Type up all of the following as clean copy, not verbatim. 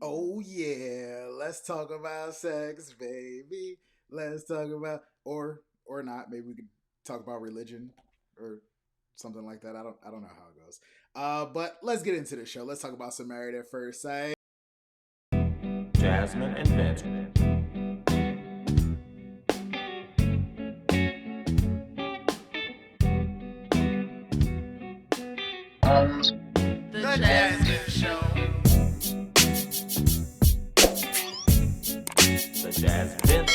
Oh yeah, let's talk about sex, baby. Let's talk about or not. Maybe we could talk about religion or something like that. I don't know how it goes. But let's get into the show. Let's talk about some Married at First Sight. Jasmyne and Vince. The Jasmyne Show. The JasVynce.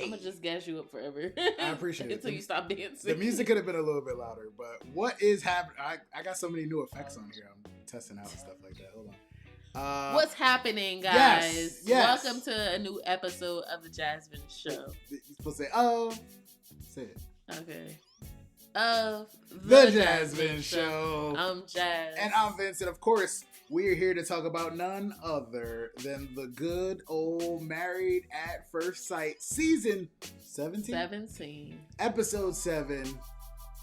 I'm gonna just gas you up forever. I appreciate it. Until you stop dancing. The music could have been a little bit louder, but what is happening? I got so many new effects on here. I'm testing out and stuff like that. Hold on. What's happening, guys? Yes. Welcome to a new episode of the JasVynce Show. You're supposed to say, oh, say it. Okay. Of The JasVynce Show. I'm Jazz. And I'm Vince. And of course, we are here to talk about none other than the good old Married at First Sight season 17? Episode 7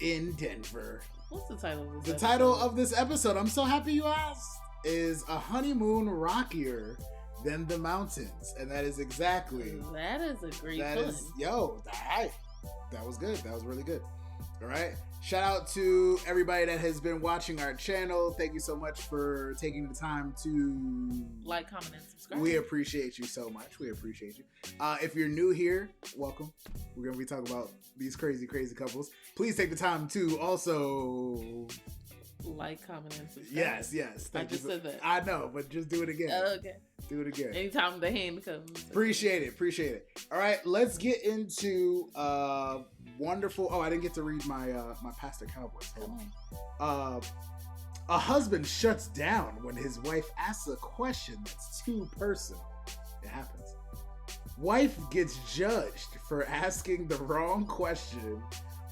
in Denver. What's the title of this The episode? title of this episode, I'm so happy you asked, is A Honeymoon Rockier Than the Mountains. And that is exactly. That is a great That pun. is, that was good. That was really good. All right. Shout out to everybody that has been watching our channel. Thank you so much for taking the time to Like, comment, and subscribe. We appreciate you so much. We appreciate you. If you're new here, welcome. We're going to be talking about these crazy, crazy couples. Please take the time to also Like, comment, and subscribe. Yes. I just said that. I know, but just do it again. Okay. Do it again. Anytime the hand comes. Appreciate it. All right, let's get into wonderful. Oh, I didn't get to read my my Pastor Cowboys. Hold on. A husband shuts down when his wife asks a question that's too personal. It happens. Wife gets judged for asking the wrong question.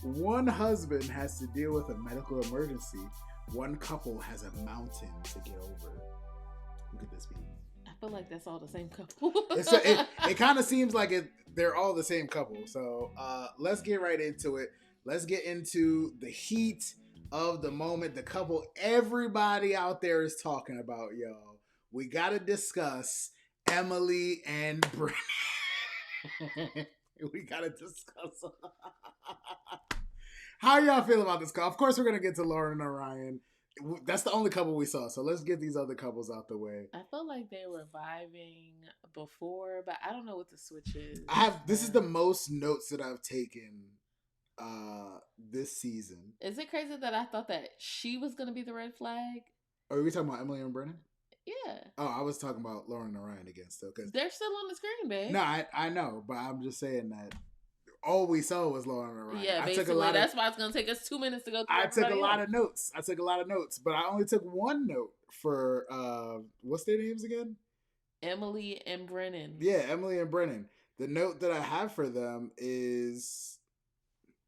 One husband has to deal with a medical emergency. One couple has a mountain to get over. Who could this be? I feel like that's all the same couple. It kind of seems like they're all the same couple. So let's get right into it. Let's get into the heat of the moment. The couple everybody out there is talking about, yo. We got to discuss Emily and Brennan. We got to discuss. How y'all feel about this couple? Of course, we're going to get to Lauren and Orion. That's the only couple we saw. So let's get these other couples out the way. I feel like they were vibing before, but I don't know what the switch is. This is the most notes that I've taken this season. Is it crazy that I thought that she was going to be the red flag? Are we talking about Emily and Brennan? Yeah. Oh, I was talking about Lauren and Orion again still. Cause, they're still on the screen, babe. No, I know, but I'm just saying that all we saw was Lauren and Orion. Yeah, basically, that's why it's going to take us 2 minutes to go through. I took a lot of notes, but I only took one note for, what's their names again? Emily and Brennan. Yeah, Emily and Brennan. The note that I have for them is,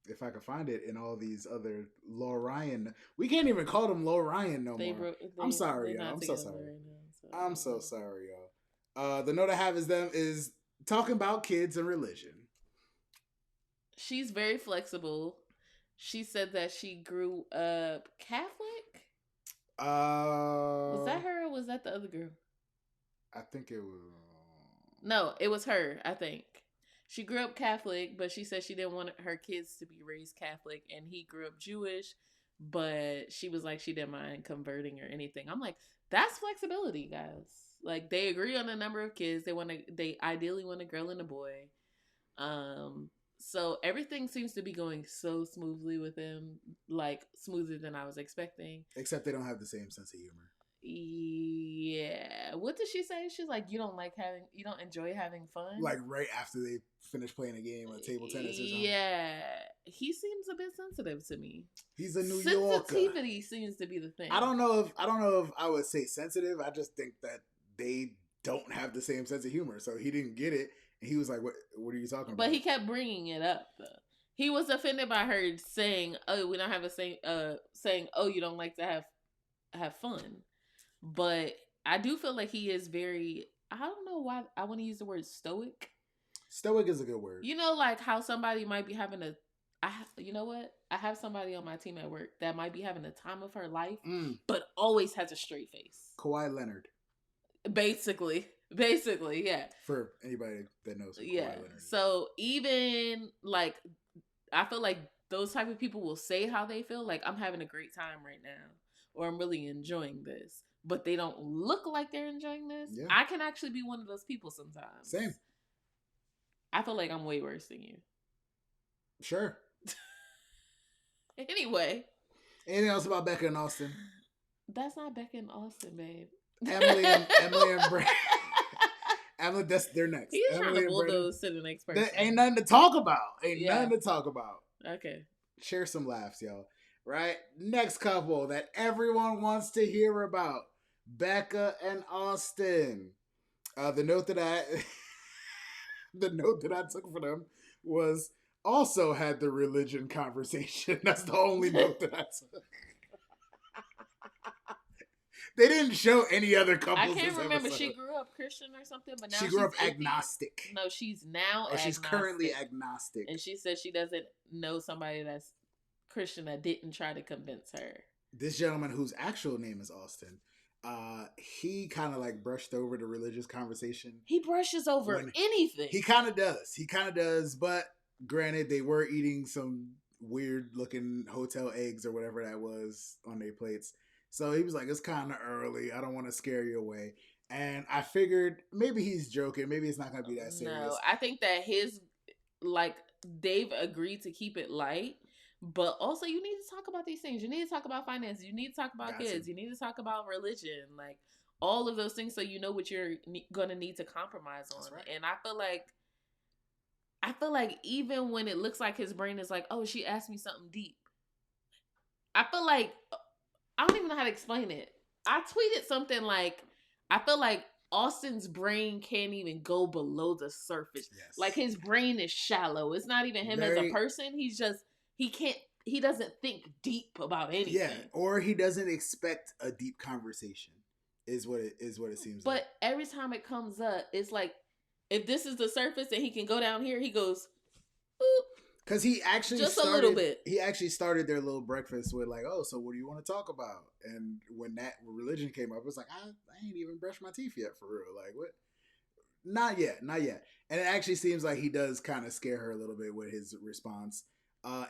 if I can find it in all these other Lorian. We can't even call them Lorian no more. I'm sorry, y'all. I'm so sorry. Right now, I'm so sorry, y'all. The note I have is talking about kids and religion. She's very flexible. She said that she grew up Catholic. Was that her or was that the other girl? I think it was. No, it was her, I think. She grew up Catholic, but she said she didn't want her kids to be raised Catholic, and he grew up Jewish, but she was like, she didn't mind converting or anything. I'm like, that's flexibility, guys. Like, they agree on a number of kids. They ideally want a girl and a boy. So everything seems to be going so smoothly with them, like smoother than I was expecting. Except they don't have the same sense of humor. Yeah. What did she say? She's like, you don't enjoy having fun? Like right after they finish playing a game of table tennis or something. Yeah. He seems a bit sensitive to me. He's a New Yorker. Sensitivity seems to be the thing. I don't know if I would say sensitive. I just think that they don't have the same sense of humor. So he didn't get it. And he was like, what are you talking about? But he kept bringing it up, though. He was offended by her saying, oh, we don't have saying, oh, you don't like to have fun. But I do feel like he is very, I don't know why I want to use the word stoic. Stoic is a good word. You know, like how somebody might be having You know what? I have somebody on my team at work that might be having the time of her life, Mm. but always has a straight face. Kawhi Leonard. Basically, yeah. For anybody that knows who Kawhi Leonard is. So even like, I feel like those type of people will say how they feel. Like, I'm having a great time right now, or I'm really enjoying this, but they don't look like they're enjoying this. Yeah. I can actually be one of those people sometimes. Same. I feel like I'm way worse than you. Sure. Anyway. Anything else about Becca and Austin? That's not Becca and Austin, babe. Emily and Brennan. Emily, they're next. He's trying to bulldoze to the next person. There ain't nothing to talk about. Nothing to talk about. Okay. Share some laughs, y'all. Right? Next couple that everyone wants to hear about. Becca and Austin. The note that I took for them was also had the religion conversation. That's the only note that I took. They didn't show any other couples. I can't remember. She grew up Christian or something, but now she grew up agnostic. No, she's now agnostic. She's currently agnostic. And she said she doesn't know somebody that's Christian that didn't try to convince her. This gentleman, whose actual name is Austin, he kind of like brushed over the religious conversation. He brushes over anything. He kind of does. But granted, they were eating some weird looking hotel eggs or whatever that was on their plates. So he was like, it's kind of early. I don't want to scare you away. And I figured maybe he's joking. Maybe it's not going to be that serious. No, I think that they've agreed to keep it light. But also, you need to talk about these things. You need to talk about finances. You need to talk about kids. You need to talk about religion. Like, all of those things so you know what you're going to need to compromise on. Right. And I feel like even when it looks like his brain is like, oh, she asked me something deep. I feel like... I don't even know how to explain it. I tweeted something like, I feel like Austin's brain can't even go below the surface. Yes. Like, his brain is shallow. It's not even him as a person. He doesn't think deep about anything. Yeah, or he doesn't expect a deep conversation is what it seems like. But every time it comes up, it's like, if this is the surface and he can go down here, he goes, boop. Because he actually a little bit. He actually started their little breakfast with like, oh, so what do you want to talk about? And when that religion came up, it was like, I ain't even brushed my teeth yet for real. Like, what? Not yet. And it actually seems like he does kind of scare her a little bit with his response.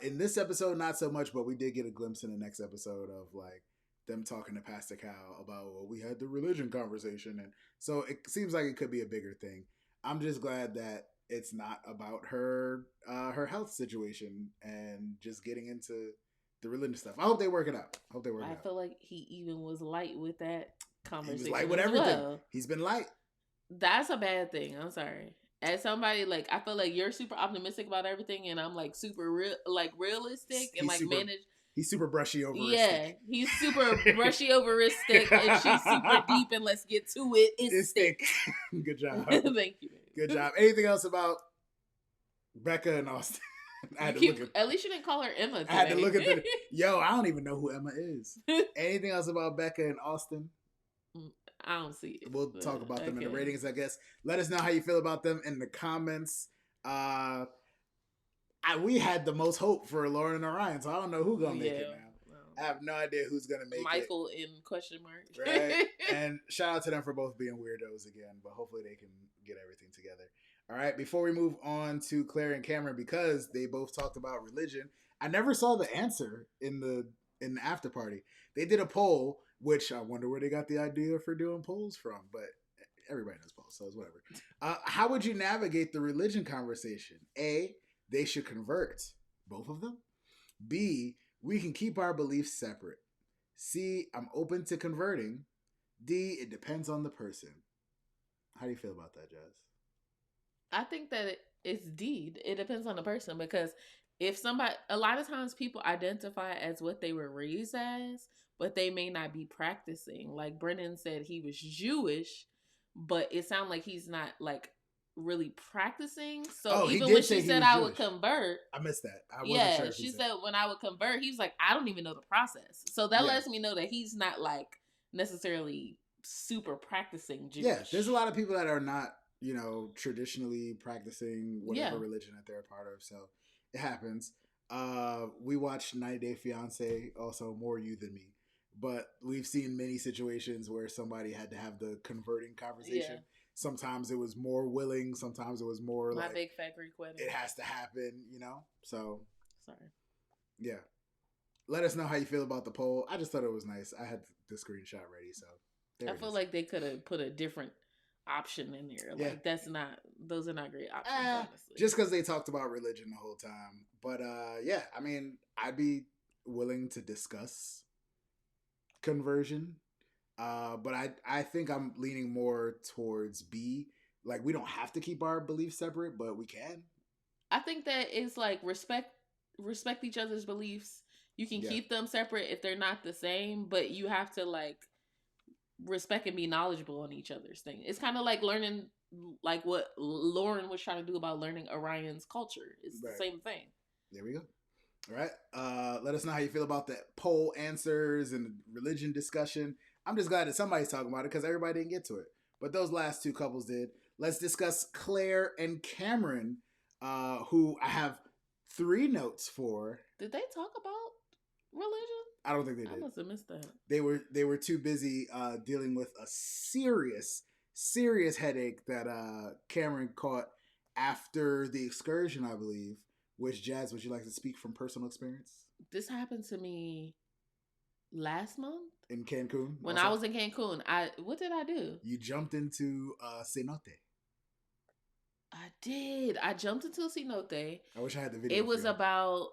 In this episode, not so much, but we did get a glimpse in the next episode of like them talking to Pastor Cal about, well, we had the religion conversation. And so it seems like it could be a bigger thing. I'm just glad that it's not about her health situation and just getting into the religion stuff. I hope they work it out. I feel like he even was light with that conversation. He was light with everything. Well. He's been light. That's a bad thing. I'm sorry. As somebody, like, I feel like you're super optimistic about everything, and I'm like super realistic and like manage. He's super brushy over. Yeah, he's super brushy over stick, and she's super deep. And let's get to it. It's stick. Good job. Thank you. Good job. Anything else about Becca and Austin? At least you didn't call her Emma today. I had to look at Yo, I don't even know who Emma is. Anything else about Becca and Austin? I don't see it. We'll talk about them in the ratings, I guess. Let us know how you feel about them in the comments. We had the most hope for Lauren and Orion, so I don't know who's gonna make it now. I have no idea who's gonna make Michael in question mark. Right. And shout out to them for both being weirdos again, but hopefully they can get everything together. All right, before we move on to Clare and Cameron, because they both talked about religion, I never saw the answer in the after party. They did a poll, which I wonder where they got the idea for doing polls from, but everybody knows polls, so it's whatever. How would you navigate the religion conversation? A, they should convert, both of them. B, we can keep our beliefs separate. C, I'm open to converting. D, it depends on the person. How do you feel about that, Jazz? I think that it's D. It depends on the person, because if a lot of times people identify as what they were raised as, but they may not be practicing. Like Brennan said, he was Jewish, but it sounded like he's not like really practicing. So even when she said I would convert, I missed that. I wasn't sure. She said when I would convert, he was like, I don't even know the process. So that lets me know that he's not like necessarily super practicing Jewish. Yeah, there's a lot of people that are not, traditionally practicing whatever religion that they're a part of. So it happens. We watched 90 Day Fiance, also More You Than Me. But we've seen many situations where somebody had to have the converting conversation. Yeah. Sometimes it was more willing, sometimes it was more My like big fat Greek wedding. it has to happen, So Sorry. yeah. Let us know how you feel about the poll. I just thought it was nice. I had the screenshot ready, so I feel like they could have put a different option in there. Yeah. Like those are not great options, honestly. Just because they talked about religion the whole time. But yeah, I mean, I'd be willing to discuss conversion. But I think I'm leaning more towards B. Like, we don't have to keep our beliefs separate, but we can. I think that it's like respect each other's beliefs. You can keep them separate if they're not the same, but you have to like respect and be knowledgeable on each other's thing. It's kind of like learning, like what Lauren was trying to do about learning Orion's culture. It's the same thing. There we go. All right. Let us know how you feel about the poll answers and religion discussion. I'm just glad that somebody's talking about it because everybody didn't get to it. But those last two couples did. Let's discuss Clare and Cameron, who I have 3 notes for. Did they talk about religion? I don't think they did. I must have missed that. They were too busy dealing with a serious headache that Cameron caught after the excursion, I believe. Which, Jazz, would you like to speak from personal experience? This happened to me last month in Cancun. When I was in Cancun, what did I do? You jumped into cenote. I did. I jumped into a cenote. I wish I had the video. It was about.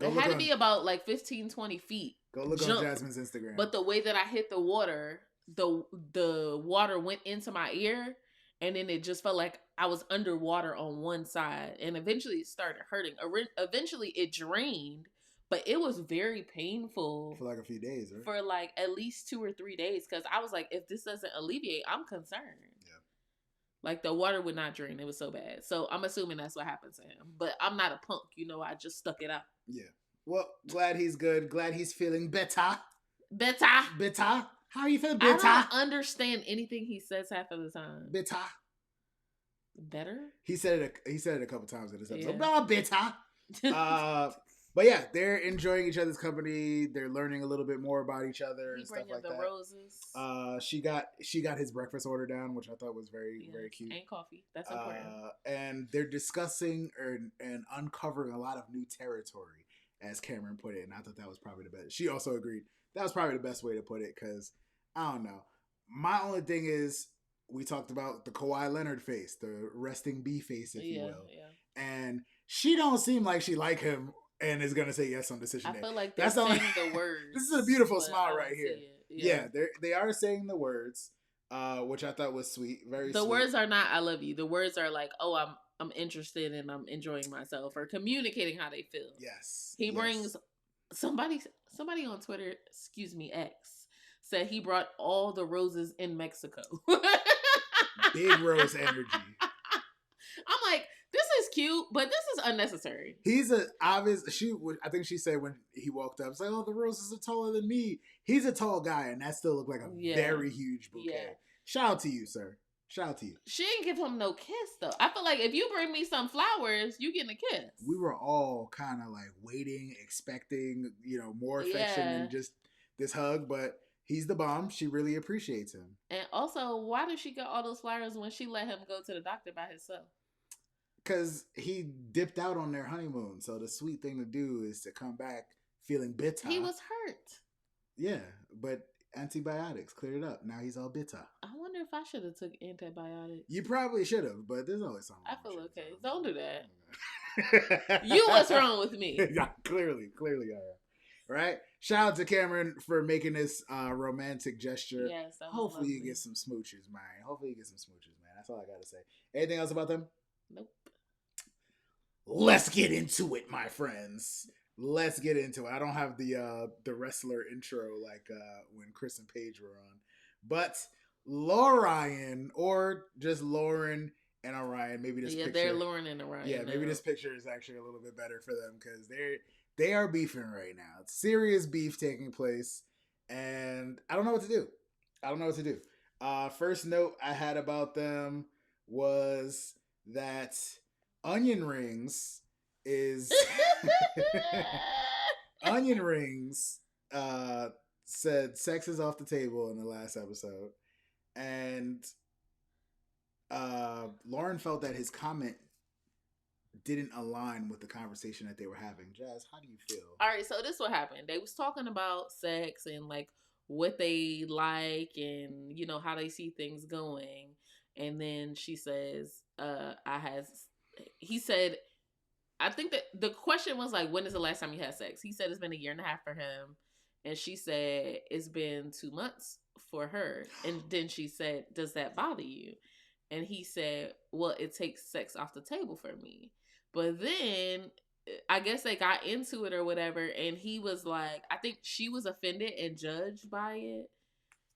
It had to be about like 15, 20 feet. Go look on Jasmine's Instagram. But the way that I hit the water, the water went into my ear, and then it just felt like I was underwater on one side, and eventually it started hurting. Eventually it drained, but it was very painful for like a few days, right? For like at least 2 or 3 days, because I was like, if this doesn't alleviate, I'm concerned. Yeah, like the water would not drain; it was so bad. So I'm assuming that's what happened to him. But I'm not a punk, I just stuck it out. Yeah. Well, glad he's good. Glad he's feeling better. Better. How are you feeling? Better. I don't understand anything he says half of the time. Better. He said it a couple times in this episode. Yeah. Better. But yeah, they're enjoying each other's company. They're learning a little bit more about each other and stuff like that. Roses. She got his breakfast order down, which I thought was very cute. And coffee. That's important. And they're discussing and uncovering a lot of new territory, as Cameron put it. And I thought that was probably the best. She also agreed that was probably the best way to put it, because I don't know. My only thing is, we talked about the Kawhi Leonard face, the resting B face, if you will. Yeah. And she don't seem like she like him and is gonna say yes on decision day. I feel like they're saying the words. This is a beautiful smile right here. Yeah, they are saying the words, which I thought was sweet. Very. The words are not "I love you." The words are like, "Oh, I'm interested and I'm enjoying myself," or communicating how they feel. Yes. He brings somebody on Twitter. Excuse me, X said he brought all the roses in Mexico. Big rose energy. I'm like, this is cute, but this is unnecessary. He's I think she said when he walked up, it's like, oh, the roses are taller than me. He's a tall guy, and that still looked like a very huge bouquet. Yeah. Shout out to you, sir. Shout out to you. She didn't give him no kiss, though. I feel like if you bring me some flowers, you getting a kiss. We were all kind of like waiting, expecting, more affection than just this hug, but he's the bomb. She really appreciates him. And also, why did she get all those flowers when she let him go to the doctor by himself? Because he dipped out on their honeymoon. So the sweet thing to do is to come back feeling bitter. He was hurt. Yeah, but antibiotics cleared it up. Now he's all bitter. I wonder if I should have took antibiotics. You probably should have, but there's always something. I feel okay. Don't do that. You what's wrong with me? Yeah, clearly, all right. Right? Shout out to Cameron for making this romantic gesture. Yes, hopefully you get some smooches, man. That's all I gotta say. Anything else about them? Nope. Let's get into it, my friends. Let's get into it. I don't have the wrestler intro like when Chris and Paige were on, but Orion, or just Lauren and Orion. Maybe this picture. They're Lauren and Orion. Yeah, maybe this picture is actually a little bit better for them because they are beefing right now. It's serious beef taking place, and I don't know what to do. First note I had about them was that onion rings is Onion Rings said sex is off the table in the last episode, and Lauren felt that his comment didn't align with the conversation that they were having. Jazz, how do you feel? All right, so this what happened. They was talking about sex and like what they like and you know how they see things going. And then she says, he said, I think that the question was like, when is the last time you had sex? He said it's been 1.5 years for him. And she said it's been 2 months for her. And then she said, does that bother you? And he said, well, it takes sex off the table for me. But then I guess they got into it or whatever. And he was like, I think she was offended and judged by it.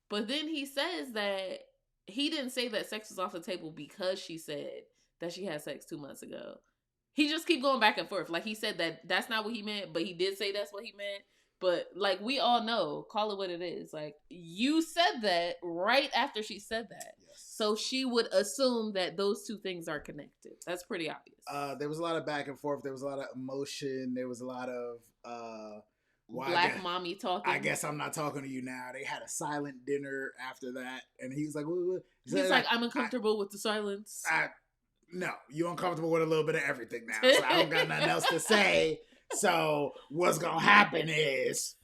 But then he says that he didn't say that sex was off the table because she said that she had sex 2 months ago. He just keep going back and forth. Like he said that that's not what he meant, but he did say that's what he meant. But like we all know, call it what it is. Like you said that right after she said that. Yes. So she would assume that those two things are connected. That's pretty obvious. There was a lot of back and forth. There was a lot of emotion. There was a lot of black mommy talking. I guess I'm not talking to you now. They had a silent dinner after that, and he was like, what? He's like, I'm uncomfortable with the silence. No, you're uncomfortable with a little bit of everything now. So I don't got nothing else to say. So what's gonna happen is,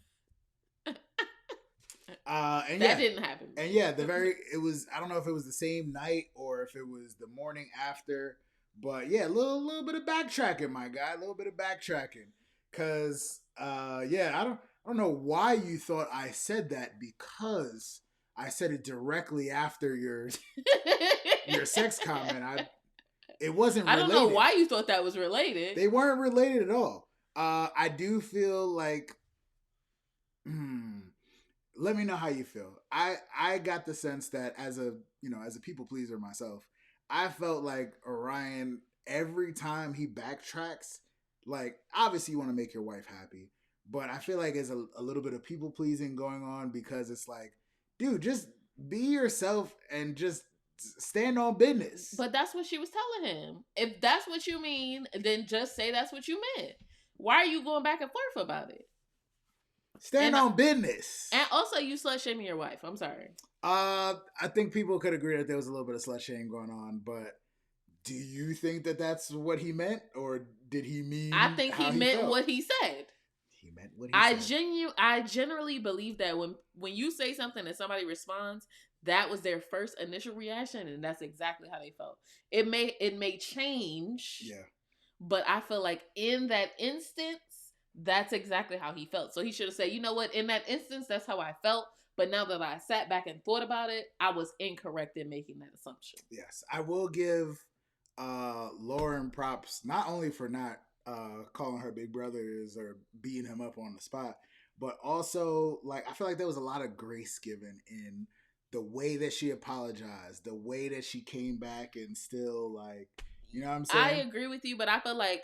and that didn't happen. And yeah, it was. I don't know if it was the same night or if it was the morning after, but yeah, a little bit of backtracking, my guy. A little bit of backtracking, cause yeah, I don't know why you thought I said that because I said it directly after your sex comment. It wasn't related. I don't know why you thought that was related. They weren't related at all. I do feel like, let me know how you feel. I got the sense that as a people pleaser myself, I felt like Orion, every time he backtracks, like obviously you want to make your wife happy, but I feel like there's a little bit of people pleasing going on because it's like, dude, just be yourself and just stand on business. But that's what she was telling him. If that's what you mean, then just say that's what you meant. Why are you going back and forth about it? Stand on business. And also, you slut shaming your wife. I'm sorry. I think people could agree that there was a little bit of slut shaming going on, but do you think that that's what he meant, or did he mean? I think he meant what he said. He meant what he said. I generally believe that when you say something and somebody responds, that was their first initial reaction, and that's exactly how they felt. It may change, yeah, but I feel like in that instance, that's exactly how he felt. So he should have said, you know what, in that instance, that's how I felt. But now that I sat back and thought about it, I was incorrect in making that assumption. Yes, I will give Lauren props, not only for not calling her big brothers or beating him up on the spot, but also, like, I feel like there was a lot of grace given in the way that she apologized, the way that she came back and still, like, you know what I'm saying? I agree with you, but I feel like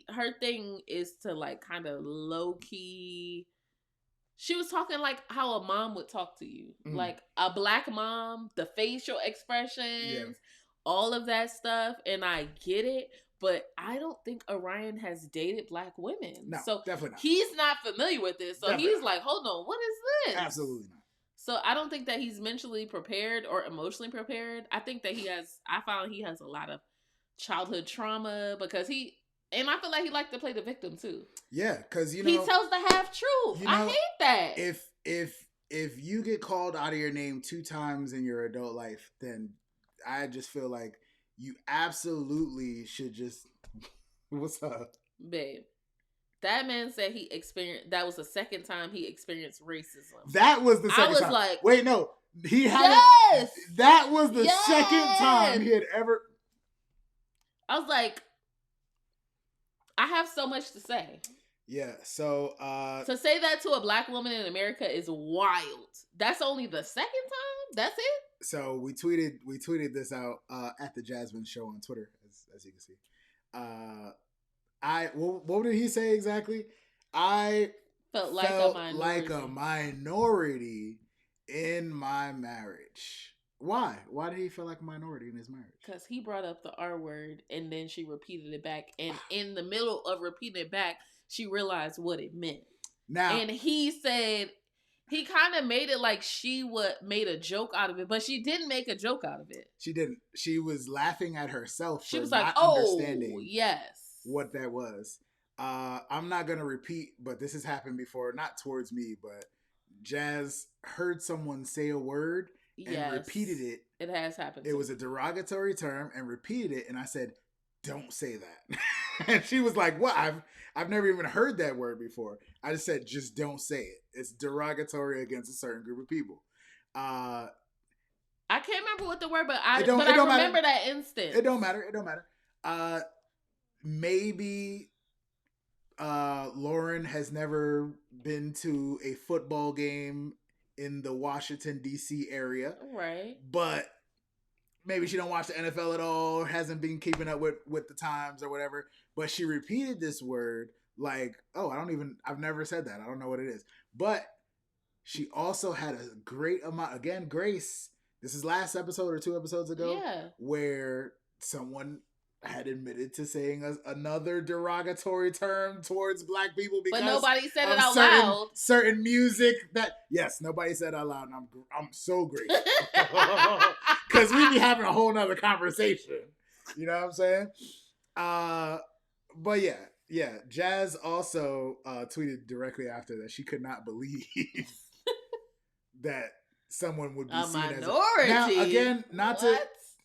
her thing is to, like, kind of low-key. She was talking like how a mom would talk to you. Mm. Like a black mom, the facial expressions, all of that stuff. And I get it, but I don't think Orion has dated black women. No, so definitely not. He's not familiar with this. So definitely he's like, hold on, what is this? Absolutely not. So I don't think that he's mentally prepared or emotionally prepared. I think that I found he has a lot of childhood trauma because and I feel like he liked to play the victim too. Yeah, because he tells the half truth. I hate that. If you get called out of your name 2 times in your adult life, then I just feel like you absolutely should just. What's up, babe? That man said that was the second time he experienced racism. That was the second time. I was like, wait, no, he had. Yes, that was the second time he had ever. I was like, I have so much to say. Yeah, so to say that to a black woman in America is wild. That's only the second time? That's it? So we tweeted this out at the JasVynce show on Twitter, as you can see. What did he say exactly? I felt like a minority in my marriage. Why? Why did he feel like a minority in his marriage? Because he brought up the R word and then she repeated it back. And in the middle of repeating it back, she realized what it meant. Now, and he said, he kind of made it like she made a joke out of it, but she didn't make a joke out of it. She didn't. She was laughing at herself. She for was not like, "Oh, understanding yes, what that was." I'm not gonna repeat, but this has happened before. Not towards me, but Jazz heard someone say a word and repeated it. It has happened. It was a derogatory term and repeated it, and I said, "Don't say that." And she was like, "What? I've never even heard that word before." I just said, "Just don't say it. It's derogatory against a certain group of people." I can't remember what the word, but I don't remember matter. that instance. It don't matter. It don't matter. Maybe Lauren has never been to a football game in the Washington D.C. area, right? But maybe she don't watch the NFL at all, hasn't been keeping up with the times or whatever. But she repeated this word like, "Oh, I've never said that. I don't know what it is." But she also had a great amount. Again, Grace. This is last episode or 2 episodes ago, where someone had admitted to saying another derogatory term towards Black people because, but nobody said it out loud. Certain music that nobody said it out loud, and I'm so grateful because we be having a whole nother conversation. You know what I'm saying? But yeah. Jazz also tweeted directly after that she could not believe that someone would be a seen minority. Now again,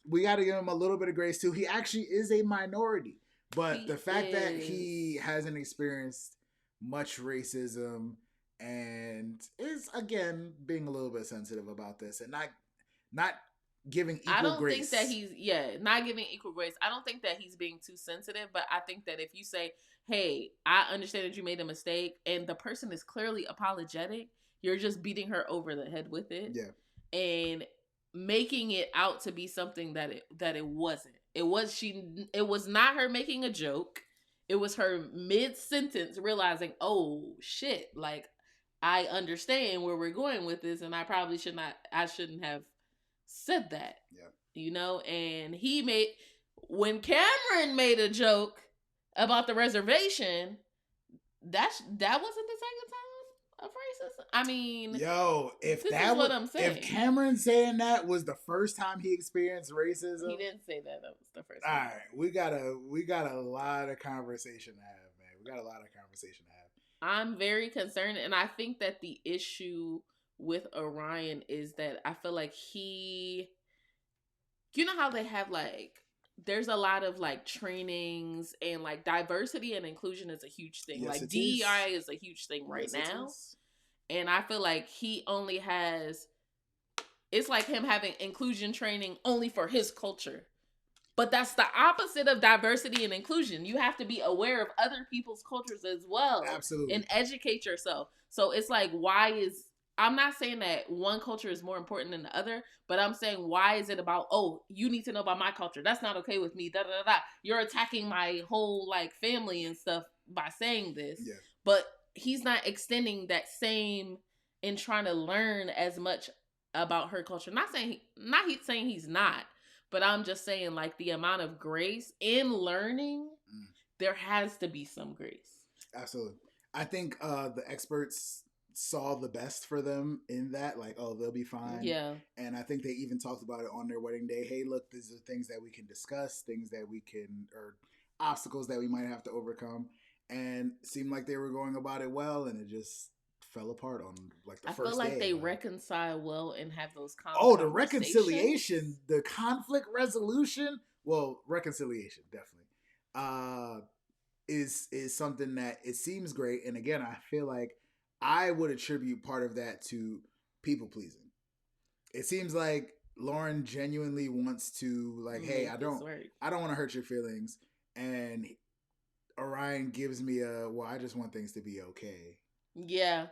we got to give him a little bit of grace too. He actually is a minority, but the fact that he hasn't experienced much racism and is again being a little bit sensitive about this and not giving equal grace. Think that he's not giving equal grace. I don't think that he's being too sensitive, but I think that if you say, "Hey, I understand that you made a mistake," and the person is clearly apologetic, you're just beating her over the head with it. Yeah. And making it out to be something that it wasn't. It was not her making a joke. It was her mid-sentence realizing, "Oh shit, like I understand where we're going with this and I shouldn't have said that." Yeah. You know, and when Cameron made a joke about the reservation, that wasn't the second time of racism. I mean, if Cameron saying that was the first time he experienced racism, he didn't say that was the first time. All right, we got a lot of conversation to have, man. We got a lot of conversation to have. I'm very concerned, and I think that the issue with Orion is that I feel like you know how they have like, there's a lot of like trainings and like diversity and inclusion is a huge thing. Yes, like DEI is a huge thing right now. And I feel like he only has, it's like him having inclusion training only for his culture. But that's the opposite of diversity and inclusion. You have to be aware of other people's cultures as well. Absolutely. And educate yourself. So it's like, I'm not saying that one culture is more important than the other, but I'm saying, why is it about, "Oh, you need to know about my culture. That's not okay with me. Da da da da. You're attacking my whole like family and stuff by saying this." Yeah. But he's not extending that same in trying to learn as much about her culture. Not saying he's not, but I'm just saying like the amount of grace in learning, there has to be some grace. Absolutely. I think the experts saw the best for them in that, like, "Oh, they'll be fine." Yeah. And I think they even talked about it on their wedding day. "Hey, look, these are things that we can discuss, things that we can, or obstacles that we might have to overcome." And it seemed like they were going about it well, and it just fell apart on like the first day. I feel like they reconcile well and have those conversations. The reconciliation, the conflict resolution. Well, reconciliation definitely is something that it seems great. And again, I feel like I would attribute part of that to people pleasing. It seems like Lauren genuinely wants to like, "Hey, I don't want to hurt your feelings," and Orion gives me I just want things to be okay. Yeah,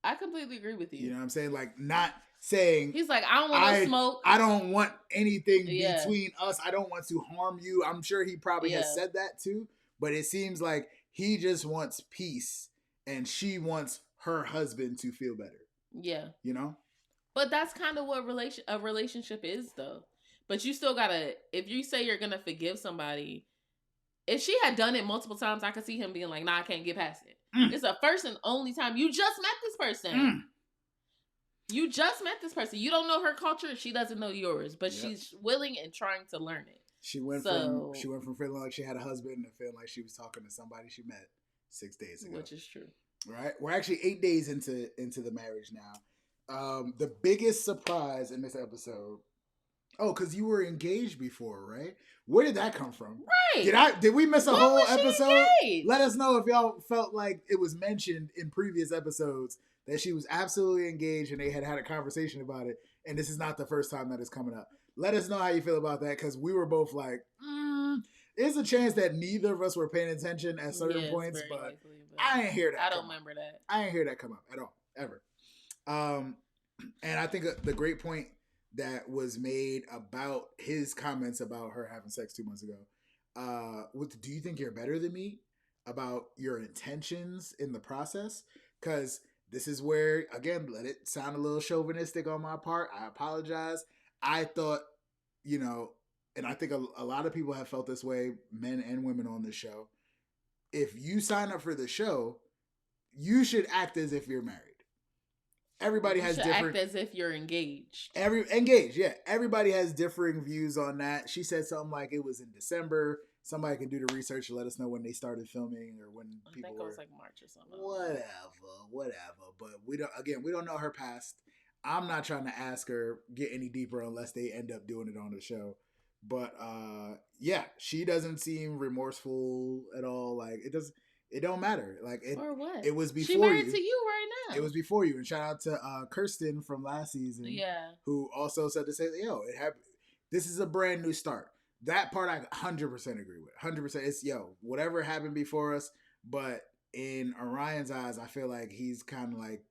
I completely agree with you. You know what I'm saying? Like, not saying he's like, "I don't want no smoke. I don't want anything between us. I don't want to harm you." I'm sure he probably has said that too, but it seems like he just wants peace, and she wants her husband to feel better. Yeah. You know? But that's kind of what a relationship is, though. But you still gotta, if you say you're gonna forgive somebody, if she had done it multiple times, I could see him being like, "Nah, I can't get past it." It's the first and only time you just met this person. You just met this person. You don't know her culture. She doesn't know yours, but she's willing and trying to learn it. She went from feeling like she had a husband to feeling like she was talking to somebody she met 6 days ago, which is true. Right? We're actually 8 days into the marriage now. The biggest surprise in this episode. Oh, because you were engaged before, right? Where did that come from? Right. Did we miss a whole episode? Let us know if y'all felt like it was mentioned in previous episodes that she was absolutely engaged and they had a conversation about it. And this is not the first time that it's coming up. Let us know how you feel about that, because we were both like, there's a chance that neither of us were paying attention at certain points, but likely, I ain't hear that. I don't remember that. I ain't hear that come up at all, ever. And I think the great point that was made about his comments about her having sex 2 months ago. Do you think you're better than me about your intentions in the process? Because this is where, again, let it sound a little chauvinistic on my part. I apologize. I thought, and I think a lot of people have felt this way, men and women on this show. If you sign up for the show, you should act as if you're married. Everybody has different. Act as if you're engaged. Engaged, yeah. Everybody has differing views on that. She said something like it was in December. Somebody can do the research and let us know when they started filming or when people. I think it was like March or something. Whatever. But we don't know her past. I'm not trying to ask her get any deeper unless they end up doing it on the show. But yeah, she doesn't seem remorseful at all. Like it don't matter. Like or what? It was before she married to you right now. It was before you. And shout out to Kirsten from last season. Yeah. Who also said to say, this is a brand new start. That part I 100% agree with. 100%. It's whatever happened before us. But in Orion's eyes, I feel like he's kind of like,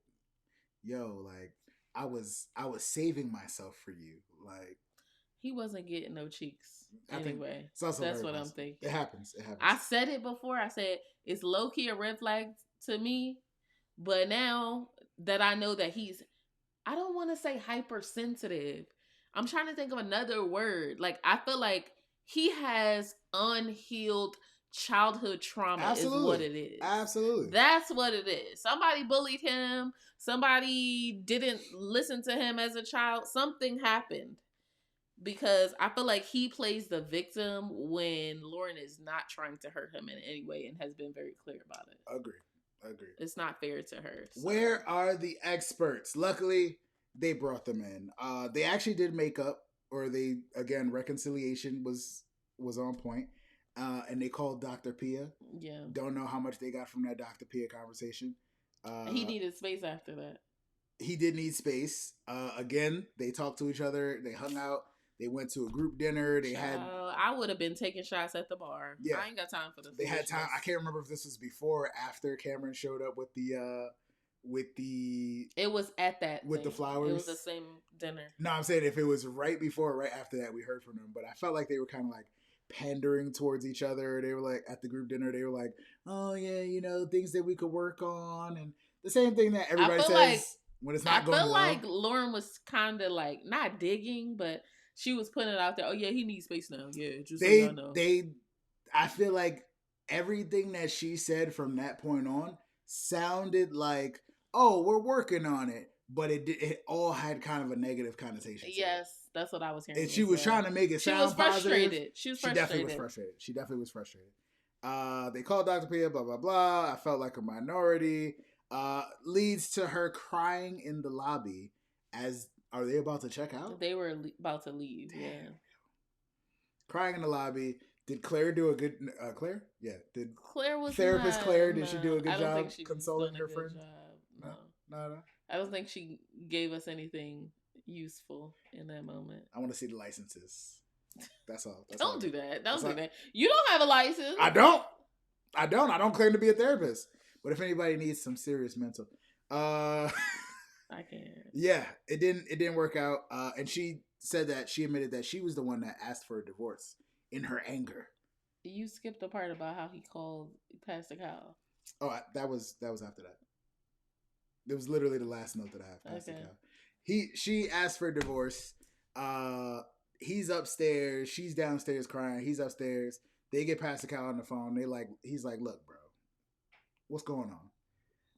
I was saving myself for you. Like he wasn't getting no cheeks anyway. That's what I'm thinking. It happens. I said it before. I said it's low key a red flag to me, but now that I know that I don't want to say hypersensitive. I'm trying to think of another word. Like I feel like he has unhealed childhood trauma. Absolutely. Is what it is. Absolutely. That's what it is. Somebody bullied him. Somebody didn't listen to him as a child. Something happened. Because I feel like he plays the victim when Lauren is not trying to hurt him in any way and has been very clear about it. Agree. It's not fair to her. So. Where are the experts? Luckily, they brought them in. They actually did make up, or reconciliation was on point. And they called Dr. Pia. Yeah. Don't know how much they got from that Dr. Pia conversation. He needed space after that. He did need space. Again, they talked to each other. They hung out. They went to a group dinner. I would have been taking shots at the bar. Yeah. I ain't got time for this. They had time. I can't remember if this was before or after Cameron showed up with the. It was at that with the flowers. It was the same dinner. No, I'm saying if it was right before or right after that, we heard from them. But I felt like they were kind of like pandering towards each other. They were like at the group dinner. They were like, "Oh yeah, things that we could work on," and the same thing that everybody says when it's not going well. I feel like Lauren was kind of like not digging, but she was putting it out there. Oh yeah, he needs space now. Yeah, just so y'all know. I feel like everything that she said from that point on sounded like, oh, we're working on it, but it all had kind of a negative connotation. Yes, that's what I was hearing. And she was trying to make it sound positive. She was frustrated. She definitely was frustrated. They called Dr. Pia, blah, blah, blah. I felt like a minority. Leads to her crying in the lobby as... Are they about to check out? They were about to leave. Damn. Yeah. Crying in the lobby. Did Claire do a good... Claire? Yeah. Did Claire was therapist not, Claire? Did no, she do a good job consoling her friend? No. I don't think she gave us anything useful in that moment. I want to see the licenses. That's all. Don't do that. Don't do that. You don't have a license. I don't. I don't claim to be a therapist. But if anybody needs some serious mental... I can't. Yeah, it didn't work out. And she said that she admitted that she was the one that asked for a divorce in her anger. You skipped the part about how he called Pastor Kyle. Oh, that was after that. It was literally the last note that I have. Pastor Kyle. She asked for a divorce. He's upstairs. She's downstairs crying. He's upstairs. They get Pascal on the phone. He's like, look, bro, what's going on?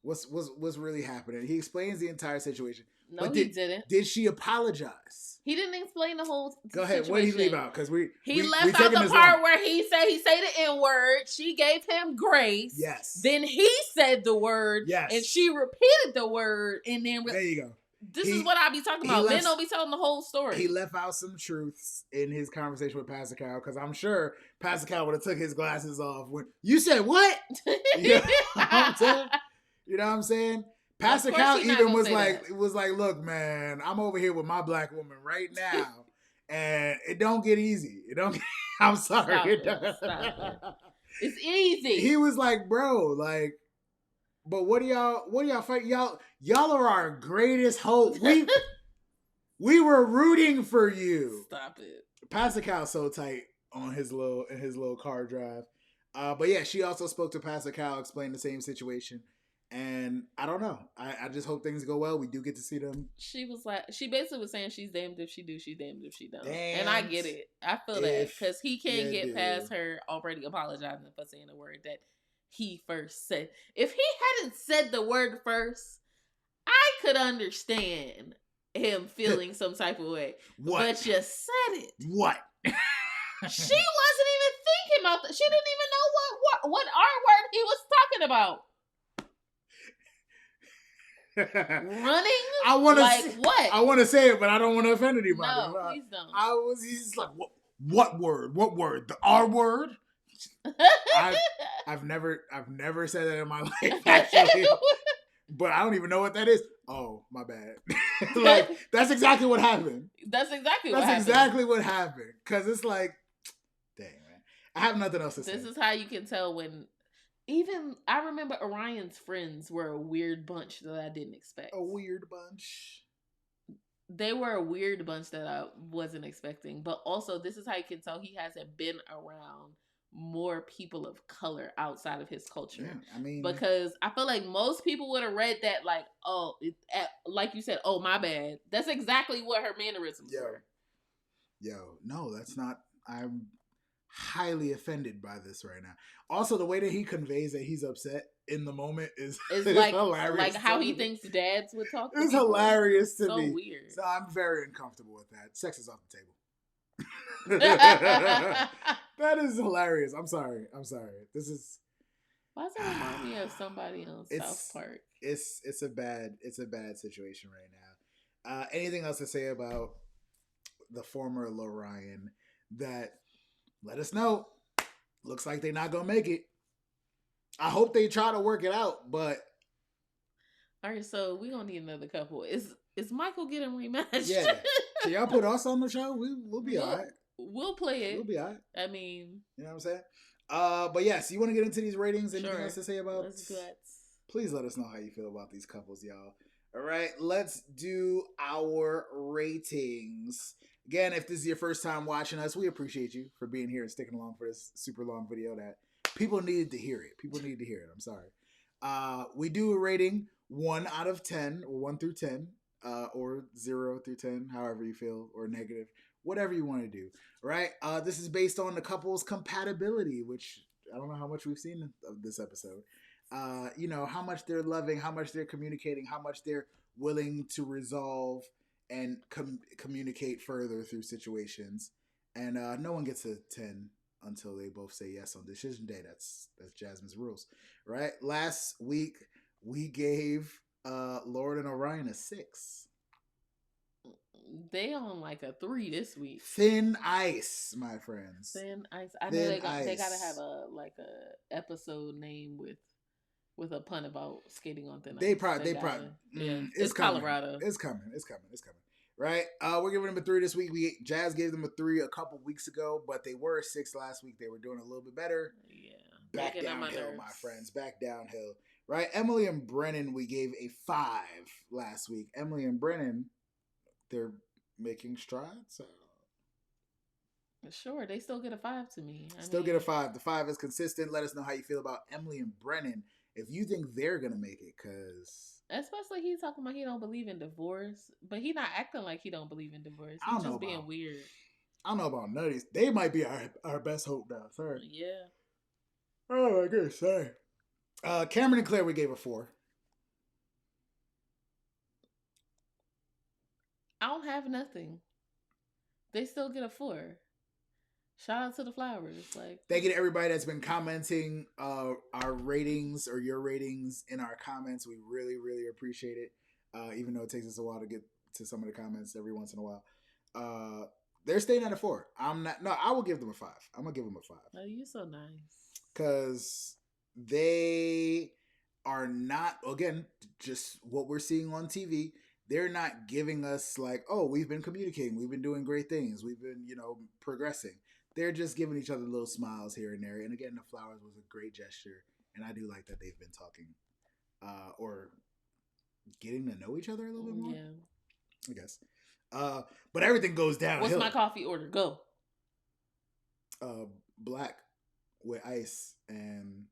What's really happening? He explains the entire situation. No, he didn't. Did she apologize? He didn't explain the whole situation. Go ahead. What did he leave out? Because we left out the part where he say the N-word. She gave him grace. Yes. Then he said the word. Yes. And she repeated the word. And then there you go. This is what I be talking about. Men don't be telling the whole story. He left out some truths in his conversation with Pascal because I'm sure Pascal would have took his glasses off when you said what? You know what I'm saying? You know what I'm saying? Pascal even was like, look, man, I'm over here with my black woman right now, and it don't get easy. It don't. I'm sorry. Stop it. It's easy. He was like, bro, like, but what do y'all fight? Y'all are our greatest hope. We were rooting for you. Stop it. Pascal's so tight on his little car drive. But yeah, she also spoke to Pascal, explained the same situation. And I don't know. I just hope things go well. We do get to see them. She basically was saying she's damned if she do, she's damned if she don't. And I get it. I feel that because he can't get past her already apologizing for saying the word that he first said. If he hadn't said the word first, I could understand him feeling some type of way. What? But you said it. What? She wasn't even thinking about that. She didn't even know what R word he was talking about. Running? I want to what? I want to say it, but I don't want to offend anybody. No, please don't. He's like, what word? What word? The R word? I've never said that in my life, actually. But I don't even know what that is. Oh, my bad. Like, that's exactly what happened. That's exactly what happened. Because it's like, dang, man. I have nothing else to say. This is how you can tell when... Even, I remember Orion's friends were a weird bunch that I didn't expect. A weird bunch? They were a weird bunch that I wasn't expecting. But also, this is how you can tell he hasn't been around more people of color outside of his culture. Yeah, I mean... Because I feel like most people would have read that like, like you said, oh, my bad. That's exactly what her mannerisms were. No, that's not... I'm highly offended by this right now. Also, the way that he conveys that he's upset in the moment is like hilarious. Like how he thinks dads would talk to It's people. hilarious to me. So weird. So I'm very uncomfortable with that. Sex is off the table. That is hilarious. I'm sorry. This is... Why does that remind me of somebody on South Park? It's a bad situation right now. Anything else to say about the former Lorian that... Let us know. Looks like they're not gonna make it. I hope they try to work it out, but all right. So we gonna need another couple. Is Michael getting rematched? Yeah. Can y'all put us on the show? We'll be all right. We'll play it. We'll be all right. I mean, you know what I'm saying. But yes, you want to get into these ratings? Anything else to say about? Let's do it. Please let us know how you feel about these couples, y'all. All right, let's do our ratings. Again, if this is your first time watching us, we appreciate you for being here and sticking along for this super long video that people needed to hear it. People need to hear it. I'm sorry. We do a rating 1 out of 10, or 1 through 10, or 0 through 10, however you feel, or negative, whatever you want to do. Right? This is based on the couple's compatibility, which I don't know how much we've seen of this episode. You know, how much they're loving, how much they're communicating, how much they're willing to resolve and communicate further through situations. And no one gets a 10 until they both say yes on decision day. That's Jasmine's rules, right? Last week we gave Lord and Orion a 6. They on like a 3 this week. Thin ice, my friends. Thin ice. I know they gotta have a episode name with a pun about skating on thin ice. They probably. Yeah, it's Colorado. It's coming. Right? We're giving them a 3 this week. Jazz gave them a 3 a couple weeks ago, but they were a 6 last week. They were doing a little bit better. Yeah. Back downhill, my friends. Back downhill. Right? Emily and Brennan, we gave a 5 last week. Emily and Brennan, they're making strides. Sure, they still get a 5 to me. Get a 5. The 5 is consistent. Let us know how you feel about Emily and Brennan. If you think they're going to make it, because Especially he's talking about he don't believe in divorce, but he not acting like he don't believe in divorce. I He's don't know just being about- weird. I don't know about nutties. They might be our best hope now. Sorry. Yeah. Oh my goodness. Sorry. Cameron and Claire, we gave a 4. I don't have nothing. They still get a 4. Shout out to the flowers. Like, thank you to everybody that's been commenting our ratings or your ratings in our comments. We really, really appreciate it. Even though it takes us a while to get to some of the comments every once in a while. They're staying at a 4. I'm not. No, I will give them a 5. I'm gonna give them a 5. oh, you're so nice. Because they are not, again, just what we're seeing on TV. They're not giving us like, oh, we've been communicating, we've been doing great things, we've been, progressing. They're just giving each other little smiles here and there. And again, the flowers was a great gesture, and I do like that they've been talking or getting to know each other a little bit more. Yeah, I guess. But everything goes downhill. What's my coffee order? Go. Black with ice and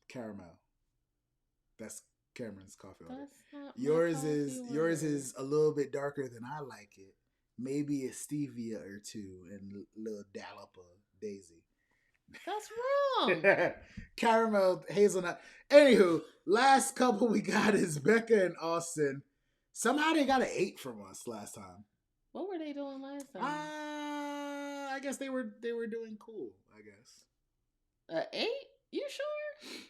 caramel. That's Cameron's coffee order. That's not Yours my is coffee yours order. is a little bit darker than I like it. Maybe a stevia or two and a little dollop of daisy. That's wrong. Caramel, hazelnut. Anywho, last couple we got is Becca and Austin. Somehow they got an 8 from us last time. What were they doing last time? I guess they were doing cool, I guess. 8? You sure?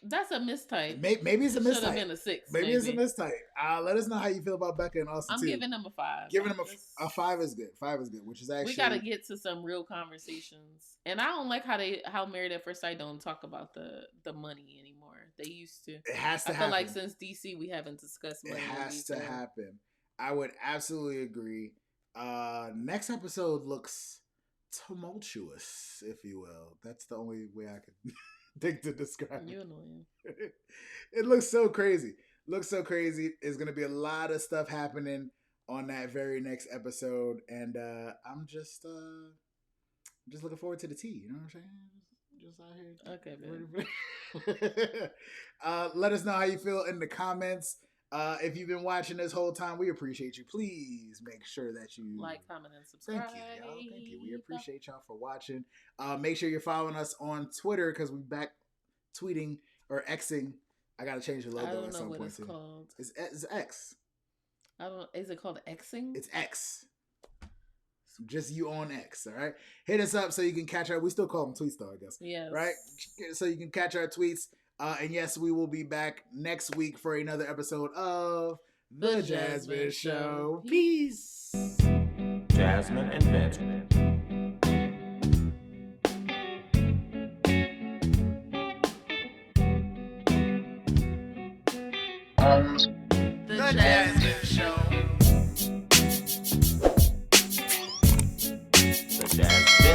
That's a mistype. Maybe it's a Should have mistype. been a 6. Maybe it's a mistype. Let us know how you feel about Becca and Austin I'm too. giving them a 5. Giving them a 5 is good. 5 is good, which is actually We gotta get to some real conversations, and I don't like how Married at First Sight don't talk about the money anymore. They used to. It has to I happen. feel like since DC we haven't discussed money. It has movies, to so- happen. I would absolutely agree. Next episode looks tumultuous, if you will. That's the only way I could think to describe You it. annoying. It looks so crazy. Looks so crazy. There's gonna be a lot of stuff happening on that very next episode, and I'm just looking forward to the tea. You know what I'm saying? Just out here. Okay, man. Let us know how you feel in the comments. If you've been watching this whole time, we appreciate you. Please make sure that you Like, comment, and subscribe. Thank you, y'all. Thank you. We appreciate y'all for watching. Make sure you're following us on Twitter because we're back tweeting or Xing. I gotta change the logo I don't at know some what point it's too. called. It's X. I don't. Is it called Xing? It's X. So just you on X. All right. Hit us up so you can catch our. We still call them tweets though, I guess. Yes. Right. So you can catch our tweets. And yes, we will be back next week for another episode of The JasVynce Show. Peace. Jasmyne and Vince. The JasVynce Show. The Jasmyne